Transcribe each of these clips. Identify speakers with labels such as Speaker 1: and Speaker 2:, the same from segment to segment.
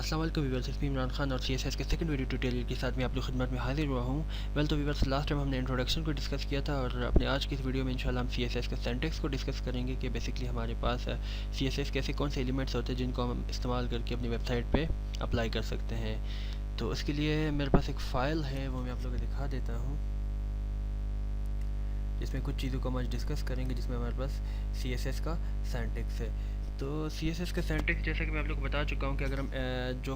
Speaker 1: अस्सलाम वालेकुम व्यूअर्स, इसमें इमरान खान और CSS के सेकंड वीडियो ट्यूटोरियल के साथ मैं आप लोग खिदमत में हाजिर हुआ हूँ। वेल तो व्यूअर्स, लास्ट टाइम हमने इंट्रोडक्शन को डिस्कस किया था और अपने आज की इस वीडियो में इंशाल्लाह हम CSS के सिंटैक्स को डिस्कस करेंगे कि बेसिकली हमारे पास CSS के ऐसे कौन से एलिमेंट्स होते हैं जिनको हम इस्तेमाल करके अपनी वेबसाइट पर अप्लाई कर सकते हैं। तो उसके लिए मेरे पास एक फ़ाइल है, वो मैं आप लोगों को दिखा देता हूँ, जिसमें कुछ चीज़ों को हम आज डिस्कस करेंगे, जिसमें हमारे पास CSS का सिंटैक्स है। तो CSS का सिंटैक्स जैसा कि मैं आप लोग को बता चुका हूँ कि अगर हम जो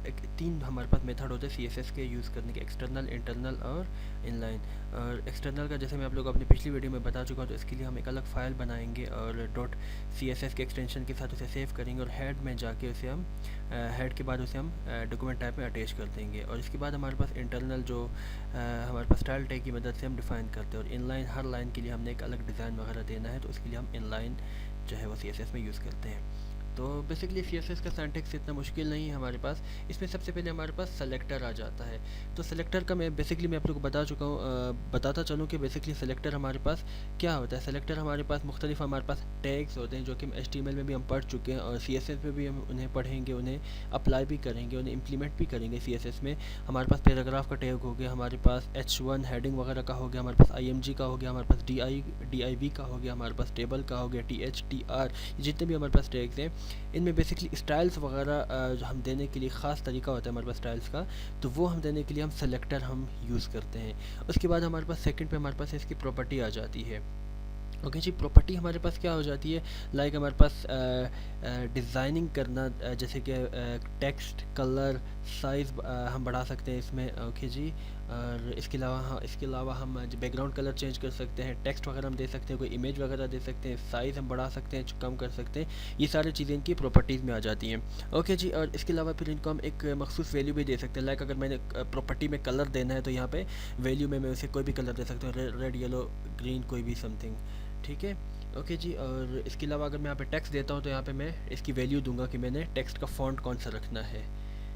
Speaker 1: एक तीन हमारे पास मेथड होते हैं CSS के यूज़ करने के, एक्सटर्नल, इंटरनल और इनलाइन। और एक्सटर्नल का जैसे मैं आप लोग को अपनी पिछली वीडियो में बता चुका हूँ, तो इसके लिए हम एक अलग फ़ाइल बनाएंगे और .css के एक्सटेंशन के साथ उसे सेव करेंगे और हेड में जाके उसे हम हेड के बाद उसे हम डॉक्यूमेंट टाइप में अटैच कर देंगे। और इसके बाद हमारे पास इंटरनल जो हमारे पास स्टाइल टैग की मदद से हम डिफ़ाइन करते हैं। और इनलाइन, हर लाइन के लिए हमने एक अलग डिज़ाइन वगैरह देना है, तो उसके लिए हम इनलाइन जो है वो CSS में यूज़ करते हैं। तो बेसिकली CSS का सिंटैक्स इतना मुश्किल नहीं है हमारे पास। इसमें सबसे पहले हमारे पास सेलेक्टर आ जाता है। तो सेलेक्टर का मैं आप लोग को बता चुका हूँ, बताता चलूँ कि बेसिकली सेलेक्टर हमारे पास क्या होता है। सेलेक्टर हमारे पास मुख्तलिफ हमारे पास टैग्स होते हैं, जो कि हम HTML में भी हम पढ़ चुके हैं और CSS में भी हम उन्हें पढ़ेंगे, उन्हें अप्लाई भी करेंगे, उन्हें इम्प्लीमेंट भी करेंगे। CSS में हमारे पास पैराग्राफ का टैग हो गया, हमारे पास H1 हेडिंग वगैरह का हो गया, हमारे पास IMG का हो गया, हमारे पास DIV का हो गया, हमारे पास टेबल का हो गया, TH TR, जितने भी हमारे पास टैग्स हैं, इनमें बेसिकली स्टाइल्स वगैरह जो हम देने के लिए ख़ास तरीका होता है हमारे पास स्टाइल्स का, तो वो हम देने के लिए हम सेलेक्टर हम यूज़ करते हैं। उसके बाद हमारे पास सेकंड पे हमारे पास इसकी प्रॉपर्टी आ जाती है। ओके जी, प्रॉपर्टी हमारे पास क्या हो जाती है, लाइक हमारे पास डिज़ाइनिंग करना, जैसे कि टेक्स्ट, कलर, साइज़ हम बढ़ा सकते हैं इसमें। ओके जी, और इसके अलावा हम बैकग्राउंड कलर चेंज कर सकते हैं, टेक्स्ट वगैरह हम दे सकते हैं, कोई इमेज वगैरह दे सकते हैं, साइज़ हम बढ़ा सकते हैं, कम कर सकते हैं। ये सारी चीज़ें इनकी प्रॉपर्टीज़ में आ जाती हैं। ओके जी, और इसके अलावा फिर इनको हम एक मखसूस वैल्यू भी दे सकते हैं। लाइक अगर मैंने प्रॉपर्टी में कलर देना है, तो यहाँ पे वैल्यू में मैं उसे कोई भी कलर दे सकता हूँ, रेड, येलो, ग्रीन, कोई भी समथिंग। ठीक है, ओके जी। और इसके अलावा अगर मैं यहाँ पे टेक्स्ट देता हूँ, तो यहाँ पे मैं इसकी वैल्यू दूंगा कि मैंने टेक्स्ट का फ़ॉन्ट कौन सा रखना है।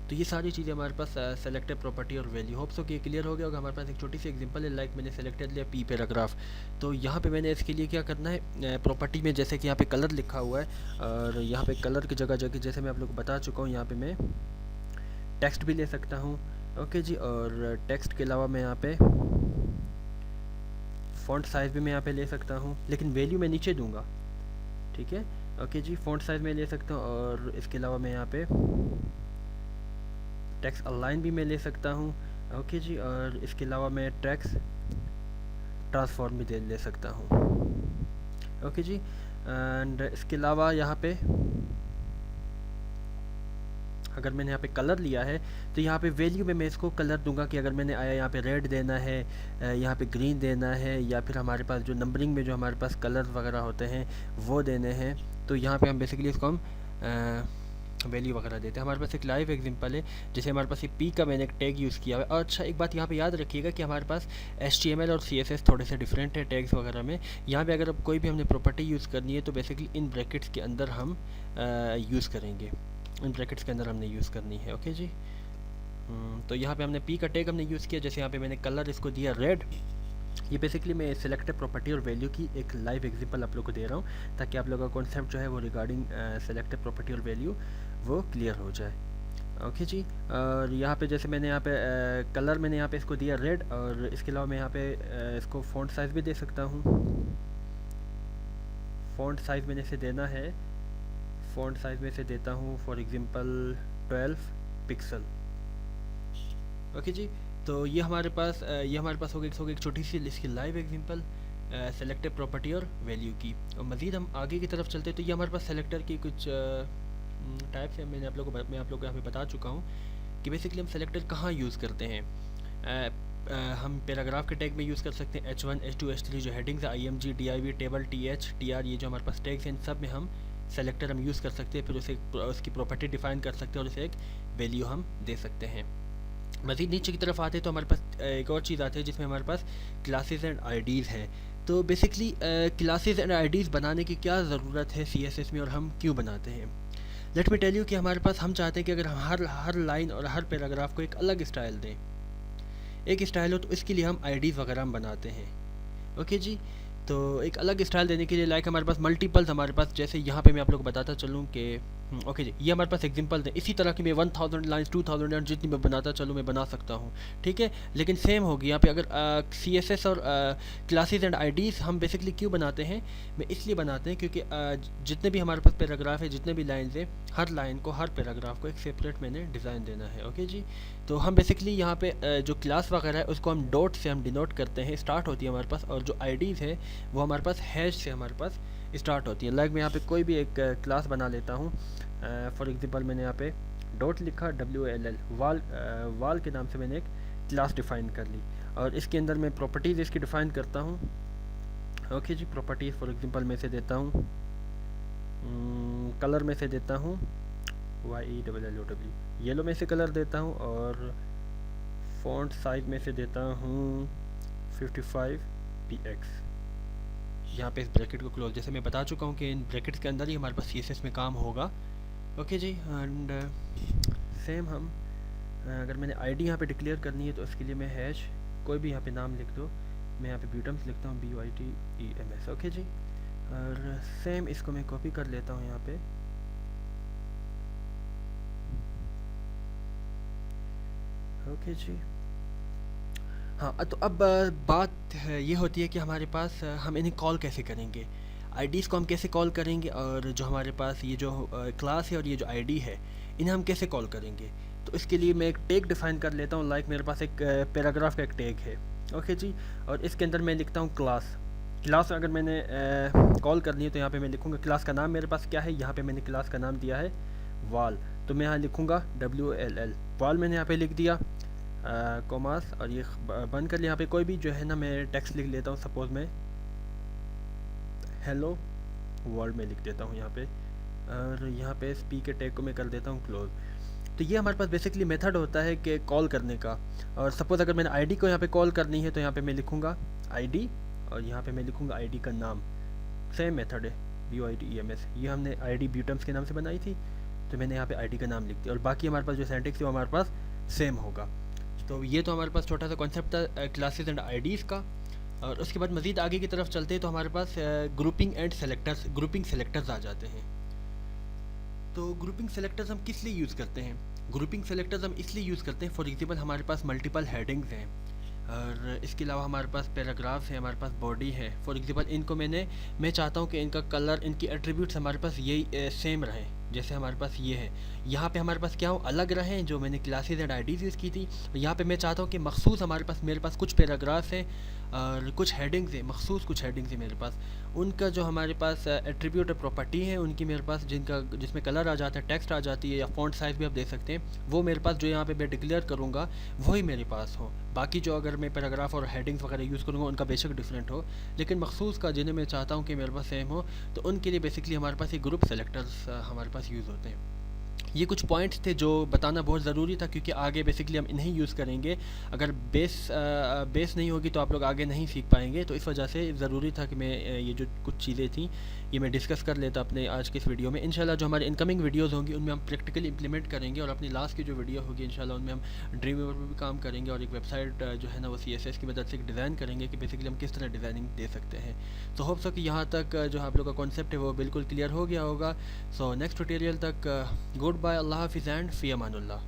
Speaker 1: तो ये सारी चीज़ें हमारे पास सेलेक्टेड प्रॉपर्टी और वैल्यू। होप सो कि ये क्लियर हो गया होगा। हमारे पास एक छोटी सी एग्जांपल है, लाइक मैंने सेलेक्टेड लिया P पैराग्राफ। तो यहाँ पे मैंने इसके लिए क्या करना है, प्रॉपर्टी में जैसे कि यहाँ पे कलर लिखा हुआ है, और यहाँ पे कलर की जगह जगह जैसे मैं आप लोग को बता चुका हूँ, यहाँ पे मैं टेक्स्ट भी ले सकता हूँ। ओके जी, और टेक्स्ट के अलावा मैं यहाँ पे फ़ॉन्ट साइज़ भी मैं यहाँ पे ले सकता हूँ, लेकिन वैल्यू मैं नीचे दूंगा। ठीक है, ओके जी, फ़ॉन्ट साइज़ में ले सकता हूँ, और इसके अलावा मैं यहाँ पे टेक्स्ट अलाइन भी मैं ले सकता हूँ। ओके जी, और इसके अलावा मैं टेक्स्ट ट्रांसफॉर्म भी ले सकता हूँ। ओके जी, एंड इसके अलावा यहाँ पे अगर मैंने यहाँ पे कलर लिया है, तो यहाँ पे वैल्यू में मैं इसको कलर दूंगा कि अगर मैंने आया यहाँ पे रेड देना है, यहाँ पे ग्रीन देना है, या फिर हमारे पास जो नंबरिंग में जो हमारे पास कलर वगैरह होते हैं वो देने हैं, तो यहाँ पे हम बेसिकली इसको हम वैल्यू वगैरह देते हैं। हमारे पास एक लाइव एग्जांपल है, जैसे हमारे पास ये P का मैंने एक टैग यूज़ किया है। और अच्छा, एक बात यहाँ पे याद रखिएगा कि हमारे पास HTML और CSS थोड़े से डिफरेंट है टैग्स वगैरह में। यहाँ पे अगर अब कोई भी हमने प्रॉपर्टी यूज़ करनी है, तो बेसिकली इन ब्रैकेट्स के अंदर हम यूज़ करेंगे, इन ब्रैकेट्स के अंदर हमने यूज़ करनी है। ओके जी, तो यहाँ पे हमने P का टैग हमने यूज़ किया, जैसे यहाँ पे मैंने कलर इसको दिया रेड। ये बेसिकली मैं सेलेक्टेड प्रॉपर्टी और वैल्यू की एक लाइव एग्जांपल आप लोग को दे रहा हूँ, ताकि आप लोगों का कॉन्सेप्ट जो है वो रिगार्डिंग सेलेक्टेड प्रॉपर्टी और वैल्यू वो क्लियर हो जाए। ओके जी, और यहाँ पे जैसे मैंने यहाँ पे कलर मैंने यहाँ पे इसको दिया रेड, और इसके अलावा मैं यहाँ पे इसको फ़ॉन्ट साइज़ भी दे सकता हूँ। फ़ॉन्ट साइज़ मैंने इसे देना है, फ़ॉन्ट साइज़ में इसे देता हूँ फॉर एग्जांपल 12 पिक्सल। ओके जी, तो ये हमारे पास हो गई एक छोटी सी इसकी लाइव एग्जांपल सेलेक्टेड प्रॉपर्टी और वैल्यू की। और मज़ीद हम आगे की तरफ चलते हैं, तो ये हमारे पास सेलेक्टर की कुछ टाइप्स हैं। मैं आप लोगों को यहाँ पे बता चुका हूँ कि बेसिकली हम सेलेक्टर कहाँ यूज़ करते हैं। हम पैराग्राफ के टैग में यूज़ कर सकते हैं, H1 H2 H3 जो हेडिंग्स है, IMG DIV table TH TR, ये जो हमारे पास टैग्स हैं, इन सब में हम सेलेक्टर हम यूज़ कर सकते हैं। फिर उसे उसकी प्रॉपर्टी डिफ़ाइन कर सकते हैं और उसे एक वैल्यू हम दे सकते हैं। मज़ीद नीचे की तरफ आते हैं, तो हमारे पास एक और चीज़ आती है जिसमें हमारे पास क्लासेस एंड आईडीज़ हैं। तो बेसिकली क्लासेस एंड आईडीज़ बनाने की क्या ज़रूरत है CSS में, और हम क्यों बनाते हैं। लेट मी टेल यू कि हमारे पास हम चाहते हैं कि अगर हम हर लाइन और हर पैराग्राफ को एक अलग स्टाइल दें, एक स्टाइल हो, तो इसके लिए हम आईडीज़ वगैरह हम बनाते हैं। ओके जी, तो एक अलग स्टाइल देने के लिए लाइक हमारे पास मल्टीपल्स, हमारे पास जैसे यहाँ पे मैं आप लोग को बताता चलूँ कि ओके जी, ये हमारे पास एग्जांपल है। इसी तरह की मैं 1000 लाइन्स 2000 लाइन्स जितनी मैं बनाता चलूँ मैं बना सकता हूँ, ठीक है। लेकिन सेम होगी यहाँ पे अगर सी एस एस और क्लासेस एंड आईडीज़ हम बेसिकली क्यों बनाते हैं, मैं इसलिए बनाते हैं क्योंकि जितने भी हमारे पास पैराग्राफ है, जितने भी लाइन्स है, हर लाइन को, हर पैराग्राफ को एक सेपरेट मैंने डिज़ाइन देना है। ओके जी, तो हम बेसिकली यहाँ पे जो क्लास वगैरह है उसको हम डॉट से हम डिनोट करते हैं, स्टार्ट होती है हमारे पास, और जो आईडीज़ है वो हमारे पास हैश से हमारे पास स्टार्ट होती है। लाइक मैं यहाँ पे कोई भी एक क्लास बना लेता हूँ। फॉर एग्जांपल मैंने यहाँ पे डॉट लिखा, WALL, वाल, वाल के नाम से मैंने एक क्लास डिफ़ाइन कर ली, और इसके अंदर मैं प्रॉपर्टीज़ इसकी डिफ़ाइन करता हूँ। ओके जी, प्रॉपर्टीज़ फॉर एग्जांपल मैं से देता हूँ, कलर में से देता हूँ YELLOW, येलो में से कलर देता हूँ, और फ़ॉन्ट साइज में से देता हूँ 55px। यहाँ पे इस ब्रैकेट को क्लोज, जैसे मैं बता चुका हूँ कि इन ब्रैकेट्स के अंदर ही हमारे पास CSS में काम होगा। ओके जी, एंड सेम हम अगर मैंने आईडी यहाँ पे डिक्लेयर करनी है तो इसके लिए मैं हैश कोई भी यहाँ पे नाम लिख दो, मैं यहाँ पे ब्यूटम्स लिखता हूँ BYTEMS। ओके जी, और सेम इसको मैं कॉपी कर लेता हूँ यहाँ पे। ओके जी, हाँ, तो अब बात ये होती है कि हमारे पास हम इन्हें कॉल कैसे करेंगे, आईडीज़ को हम कैसे कॉल करेंगे, और जो हमारे पास ये जो क्लास है और ये जो आईडी है इन्हें हम कैसे कॉल करेंगे। तो इसके लिए मैं एक टैग डिफ़ाइन कर लेता हूँ। लाइक मेरे पास एक पैराग्राफ का एक टैग है, ओके जी, और इसके अंदर मैं लिखता हूँ क्लास। क्लास अगर मैंने कॉल करनी है तो यहाँ पे मैं लिखूँगा क्लास का नाम मेरे पास क्या है, यहाँ पे मैंने क्लास का नाम दिया है वाल, तो मैं यहाँ लिखूँगा WALL, वाल मैंने यहाँ पे लिख दिया, कॉमास, और ये बंद कर लिया। यहाँ पे कोई भी जो है ना मैं टेक्स्ट लिख लेता हूँ, सपोज़ मैं हेलो वर्ल्ड में लिख देता हूँ यहाँ पे, और यहाँ पे स्पी के टैग को मैं कर देता हूँ क्लोज। तो ये हमारे पास बेसिकली मेथड होता है कि कॉल करने का। और सपोज़ अगर मैंने आईडी को यहाँ पे कॉल करनी है तो यहाँ पे मैं लिखूँगा आईडी, और यहाँ पे मैं लिखूँगा आईडी का नाम, सेम मेथड है BYTEMS। ये हमने आईडी ब्यूटम्स के नाम से बनाई थी, तो मैंने यहाँ पे आईडी का नाम लिख दिया, और बाकी हमारे पास जो सिंटैक्स है वो हमारे पास सेम होगा। तो ये तो हमारे पास छोटा सा कॉन्सेप्ट था क्लासेस एंड आईडीज़ का। और उसके बाद मज़ीद आगे की तरफ चलते हैं तो हमारे पास grouping and selectors, grouping selectors आ जाते हैं। तो ग्रुपिंग सेलेक्टर्स हम किस लिए यूज़ करते हैं, ग्रुपिंग सेलेक्टर्स हम इसलिए यूज़ करते हैं, फॉर एग्जांपल हमारे पास मल्टीपल हेडिंग्स हैं, और इसके अलावा हमारे पास पैराग्राफ्स है, हमारे पास बॉडी है। फॉर एग्जांपल इनको मैं चाहता हूँ कि इनका कलर, इनकी एट्रीब्यूट्स हमारे पास यही सेम रहें, जैसे हमारे पास ये है। यहाँ पे हमारे पास क्या हो, अलग रहें, जो मैंने क्लासेस एंड आईडीज़ यूज़ की थी। यहाँ पे मैं चाहता हूँ कि मखसूस मेरे पास कुछ पैराग्राफ्स हैं और कुछ हेडिंग्स हैं, मखसूस कुछ हेडिंग्स हैं मेरे पास, उनका जो हमारे पास एट्रीब्यूट और प्रॉपर्टी है उनकी मेरे पास, जिसमें कलर आ जाता है, टेक्स्ट आ जाती है, या फ़ॉन्ट साइज़ भी आप देख सकते हैं, वो मेरे पास जो यहाँ पे मैं डिक्लेयर करूँगा वही मेरे पास हो। बाकी जो अगर मैं पैराग्राफ और हेडिंग्स वगैरह यूज़ करूँगा उनका बेशक डिफरेंट हो, लेकिन मखसूस का जिन्हें मैं चाहता हूँ कि मेरे पास सेम हो, तो उनके लिए बेसिकली हमारे पास ये ग्रुप सेलेक्टर्स हमारे पास यूज़ होते हैं। ये कुछ पॉइंट्स थे जो बताना बहुत ज़रूरी था, क्योंकि आगे बेसिकली हम इन्हें यूज़ करेंगे। अगर बेस नहीं होगी तो आप लोग आगे नहीं सीख पाएंगे, तो इस वजह से ज़रूरी था कि मैं ये जो कुछ चीज़ें थी ये मैं डिस्कस कर लेता अपने आज के इस वीडियो में। इंशाल्लाह जो हमारे इनकमिंग वीडियोज़ होंगी उनमें हम प्रैक्टिकली इंप्लीमेंट करेंगे, और अपनी लास्ट की जो वीडियो होगी इंशाल्लाह उनमें हम ड्रीमवीवर पर भी काम करेंगे, और एक वेबसाइट जो है ना वो CSS की मदद से एक डिज़ाइन करेंगे कि बेसिकली हम किस तरह डिज़ाइनिंग दे सकते हैं। तो होप सो कि यहाँ तक जो आप लोग का कॉन्सेप्ट है वो बिल्कुल क्लियर हो गया होगा। सो नेक्स्ट ट्यूटोरियल तक गुड बाय, अल्लाह हाफिज़ एंड फ़ी अमानुल्लाह।